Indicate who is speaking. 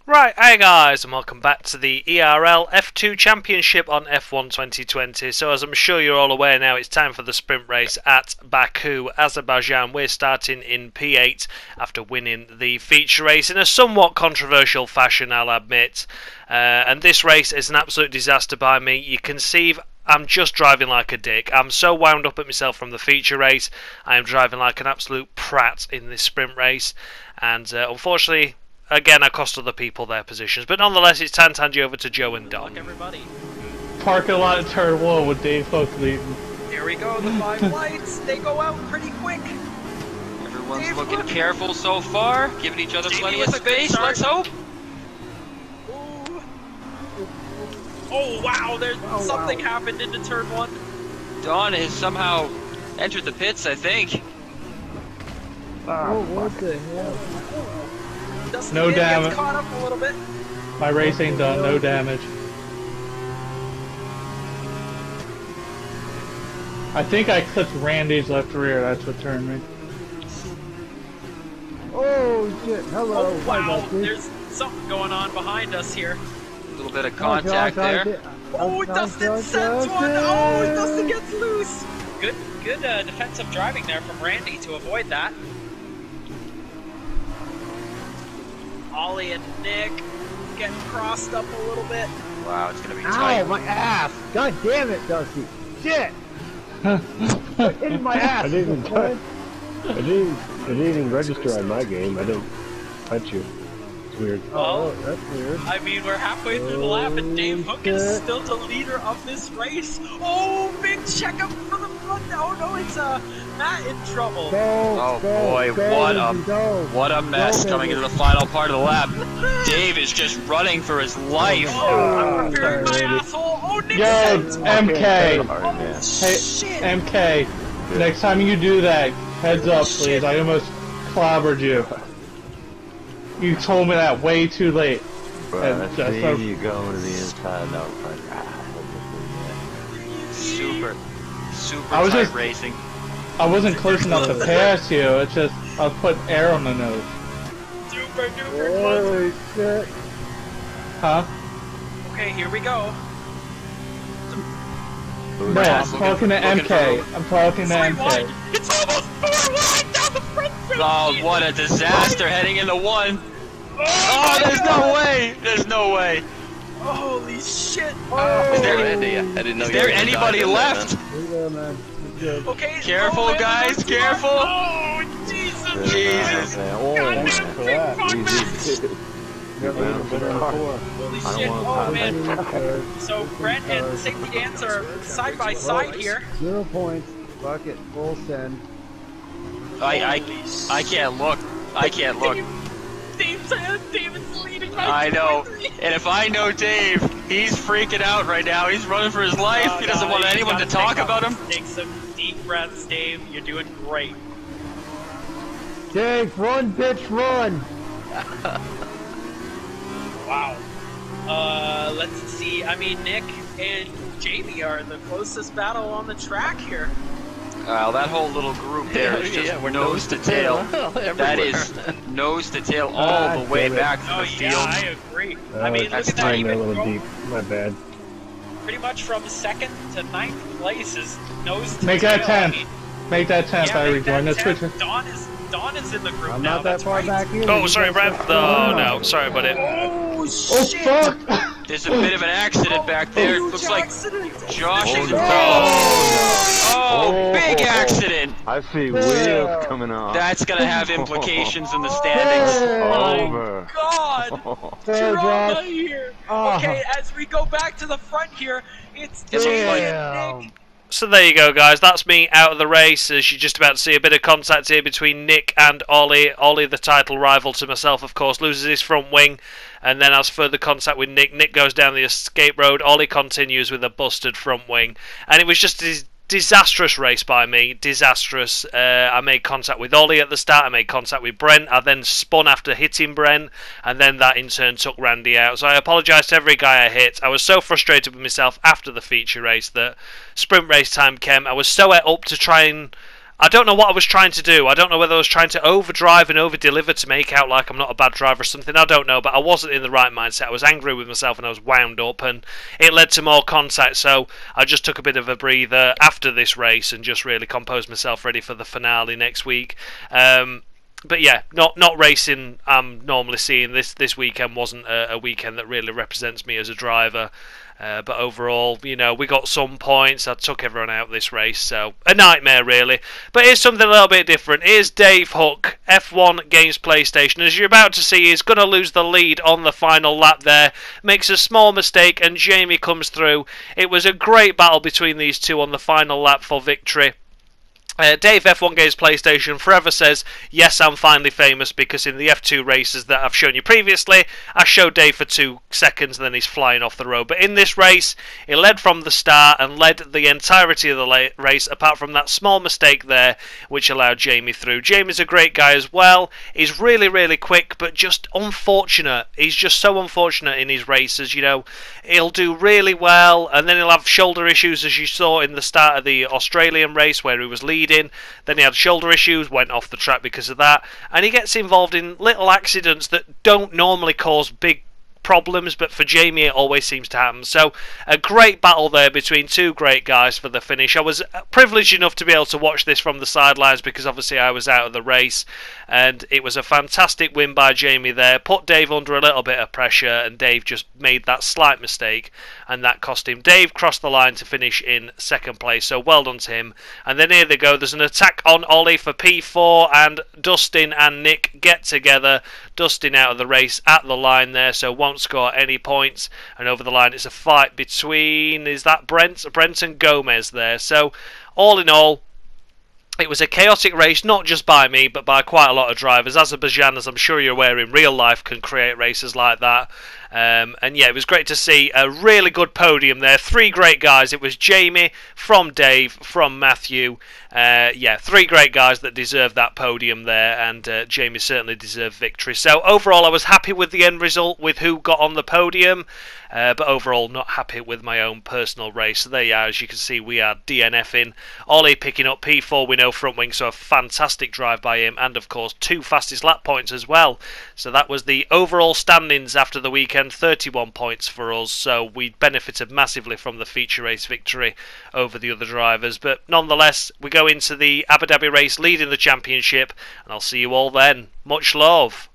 Speaker 1: Right, hey guys, and welcome back to the ERL F2 Championship on F1 2020. So as I'm sure you're all aware now, it's time for the sprint race at Baku, Azerbaijan. We're starting in P8 after winning the feature race in a somewhat controversial fashion, I'll admit. And this race is an absolute disaster by me. You can see I'm just driving like a dick. I'm so wound up at myself from the feature race. I am driving like an absolute prat in this sprint race. And unfortunately, again, I cost other people their positions, but nonetheless, it's time to hand you over to Joe and Don.
Speaker 2: Everybody.
Speaker 3: Parking lot at turn 1 with Dave Hook leading.
Speaker 2: Here we go, the 5 lights. They go out pretty quick.
Speaker 4: Everyone's
Speaker 2: Dave
Speaker 4: looking
Speaker 2: Hook.
Speaker 4: careful so far, giving each other
Speaker 2: Jamie
Speaker 4: plenty of
Speaker 2: with a good
Speaker 4: space.
Speaker 2: start.
Speaker 4: Let's hope.
Speaker 2: Ooh. Oh wow, there's something happened into turn 1.
Speaker 4: Don has somehow entered the pits, I think.
Speaker 5: Oh, what the hell?
Speaker 2: Dusty
Speaker 3: No
Speaker 2: gets
Speaker 3: damage.
Speaker 2: caught up a little bit.
Speaker 3: My race ain't done, no damage. I think I clipped Randy's left rear, that's what turned me.
Speaker 5: Oh shit, hello.
Speaker 2: Oh wow, there's something going on behind us here.
Speaker 4: A little bit of contact there.
Speaker 2: Oh, Dustin sends one. Oh, Dustin gets loose. Good defensive driving there from Randy to avoid that. Ollie and Nick getting crossed up a little bit.
Speaker 4: Wow, it's gonna be
Speaker 5: Ow,
Speaker 4: tight.
Speaker 5: my ass! God damn it, Dusty! Shit! In my ass!
Speaker 6: I didn't even touch. It didn't even register on my game. I didn't touch you. It's weird.
Speaker 5: Oh, that's weird.
Speaker 2: I mean, we're halfway through the lap and Dave Hook is still the leader of this race. Oh, big checkup for the front. Oh no, it's Matt in trouble.
Speaker 4: Oh boy, what a mess coming into the final part of the lap. Dave is just running for his life.
Speaker 2: Oh, I'm preparing my asshole. Oh, Nick
Speaker 3: Yo,
Speaker 2: sends one.
Speaker 3: MK!
Speaker 2: Oh,
Speaker 3: Hey,
Speaker 2: shit.
Speaker 3: MK, next time you do that, heads up please, I almost clobbered you. You told me that way too late.
Speaker 6: But
Speaker 3: that's
Speaker 6: maybe you go to the inside. No,
Speaker 4: Super
Speaker 3: I was
Speaker 4: tight
Speaker 3: just-
Speaker 4: racing.
Speaker 3: I wasn't close enough to pass you, it's just, I was putting air on the nose.
Speaker 2: Super duper close.
Speaker 5: Holy shit!
Speaker 3: Huh?
Speaker 2: Okay, here we go.
Speaker 3: No, I'm talking to MK. I'm talking to
Speaker 2: 3
Speaker 3: MK.
Speaker 2: wide. It's almost 4 wide down the front.
Speaker 4: Oh, what a disaster heading into 1. Oh, there's no way. There's no way.
Speaker 2: Holy shit.
Speaker 4: Is there anybody left?
Speaker 5: Hey there, man. You're good.
Speaker 2: Okay.
Speaker 4: Careful,
Speaker 2: oh, man,
Speaker 4: guys,
Speaker 2: that's
Speaker 4: careful.
Speaker 2: Oh, Jesus.
Speaker 4: Jesus.
Speaker 2: Goddamn big fuck mess. Holy shit. Oh, man. So Brent and Safety Dance are side by side here.
Speaker 5: 0 points. Bucket. Full send.
Speaker 4: I can't look. I can't look.
Speaker 2: David's leading by
Speaker 4: I know.
Speaker 2: 23.
Speaker 4: And if I know Dave, he's freaking out right now. He's running for his life. He doesn't want anyone to talk about him.
Speaker 2: Take some deep breaths, Dave. You're doing great.
Speaker 5: Dave, run, bitch, run!
Speaker 2: Wow. Let's see. I mean, Nick and Jamie are the closest battle on the track here.
Speaker 4: Well, that whole little group there is just
Speaker 6: we're
Speaker 4: nose to tail. That is nose to tail all the way back to
Speaker 2: Oh
Speaker 4: the
Speaker 2: yeah,
Speaker 4: field.
Speaker 2: I agree. I mean, look
Speaker 4: that's
Speaker 2: at that.
Speaker 4: tight.
Speaker 2: You
Speaker 6: a
Speaker 2: can
Speaker 6: little
Speaker 2: go
Speaker 6: deep. My bad.
Speaker 2: pretty much from 2nd to 9th place is nose to
Speaker 3: Make
Speaker 2: tail.
Speaker 3: that 10th.
Speaker 2: I mean,
Speaker 3: Make that 10th,
Speaker 2: yeah,
Speaker 3: I
Speaker 2: make
Speaker 3: rejoin.
Speaker 2: that
Speaker 3: Let's
Speaker 2: 10th.
Speaker 3: switch it.
Speaker 2: Dawn is in the group
Speaker 5: I'm
Speaker 2: now.
Speaker 5: not that
Speaker 2: That's
Speaker 5: far
Speaker 2: right.
Speaker 5: back either.
Speaker 1: Oh, sorry, Brad. Oh, no, sorry, buddy.
Speaker 2: Oh
Speaker 3: Oh,
Speaker 2: shit!
Speaker 3: fuck!
Speaker 4: There's a bit of an accident back there. It looks like
Speaker 2: accident.
Speaker 4: Josh is
Speaker 6: no.
Speaker 4: involved. Oh, big
Speaker 6: Oh.
Speaker 4: accident.
Speaker 6: I see wheels coming off.
Speaker 4: That's gonna have implications in the standings.
Speaker 6: Over.
Speaker 2: God!
Speaker 5: Hey,
Speaker 2: Drama
Speaker 5: Josh.
Speaker 2: here.
Speaker 5: Oh.
Speaker 2: Okay, as we go back to the front here, it's Jamie and Nick.
Speaker 1: So there you go, guys. That's me out of the race. As you're just about to see a bit of contact here between Nick and Ollie. Ollie, the title rival to myself, of course, loses his front wing. And then as further contact with Nick, Nick goes down the escape road. Ollie continues with a busted front wing. And it was just disastrous race by me. Disastrous. I made contact with Ollie at the start. I made contact with Brent. I then spun after hitting Brent. And then that in turn took Randy out. So I apologise to every guy I hit. I was so frustrated with myself after the feature race that sprint race time came. I was so up to try and I don't know what I was trying to do. I don't know whether I was trying to overdrive and over-deliver to make out like I'm not a bad driver or something. I don't know, but I wasn't in the right mindset. I was angry with myself and I was wound up, and it led to more contact. So I just took a bit of a breather after this race and just really composed myself ready for the finale next week. But yeah, not racing I'm normally seeing. This weekend wasn't a weekend that really represents me as a driver. But overall, you know, we got some points. I took everyone out this race, so a nightmare really. But here's something a little bit different. Here's Dave Hook, F1 Games PlayStation. As you're about to see, he's going to lose the lead on the final lap there. Makes a small mistake and Jamie comes through. It was a great battle between these two on the final lap for victory. Dave F1 Games PlayStation forever says, yes, I'm finally famous, because in the F2 races that I've shown you previously, I showed Dave for 2 seconds and then he's flying off the road. But in this race, he led from the start and led the entirety of the race, apart from that small mistake there, which allowed Jamie through. Jamie's a great guy as well. He's really, really quick, but just unfortunate. He's just so unfortunate in his races, you know. He'll do really well, and then he'll have shoulder issues, as you saw in the start of the Australian race, where he was leading. Then he had shoulder issues, went off the track because of that, and he gets involved in little accidents that don't normally cause big problems, but for Jamie it always seems to happen. So a great battle there between two great guys for the finish. I was privileged enough to be able to watch this from the sidelines, because obviously I was out of the race, and it was a fantastic win by Jamie there. Put Dave under a little bit of pressure, and Dave just made that slight mistake, and that cost him. Dave crossed the line to finish in second place, so well done to him. And then here they go, there's an attack on Ollie for P4, and Dustin and Nick get together. Dustin out of the race at the line there, so won't score any points. And over the line it's a fight between, is that Brent and Gomez there. So all in all, it was a chaotic race, not just by me, but by quite a lot of drivers. Azerbaijan, as I'm sure you're aware, in real life can create races like that. And yeah, it was great to see a really good podium there. 3 great guys. It was Jamie, from Dave, from Matthew. Yeah, 3 great guys that deserved that podium there, and Jamie certainly deserved victory. So overall, I was happy with the end result, with who got on the podium, but overall not happy with my own personal race. So there you are. As you can see, we are DNFing. Ollie picking up P4, we know, front wing, so a fantastic drive by him, and of course 2 fastest lap points as well. So that was the overall standings after the weekend. 31 points for us, so we benefited massively from the feature race victory over the other drivers. But nonetheless, we go into the Abu Dhabi race leading the championship, and I'll see you all then. Much love.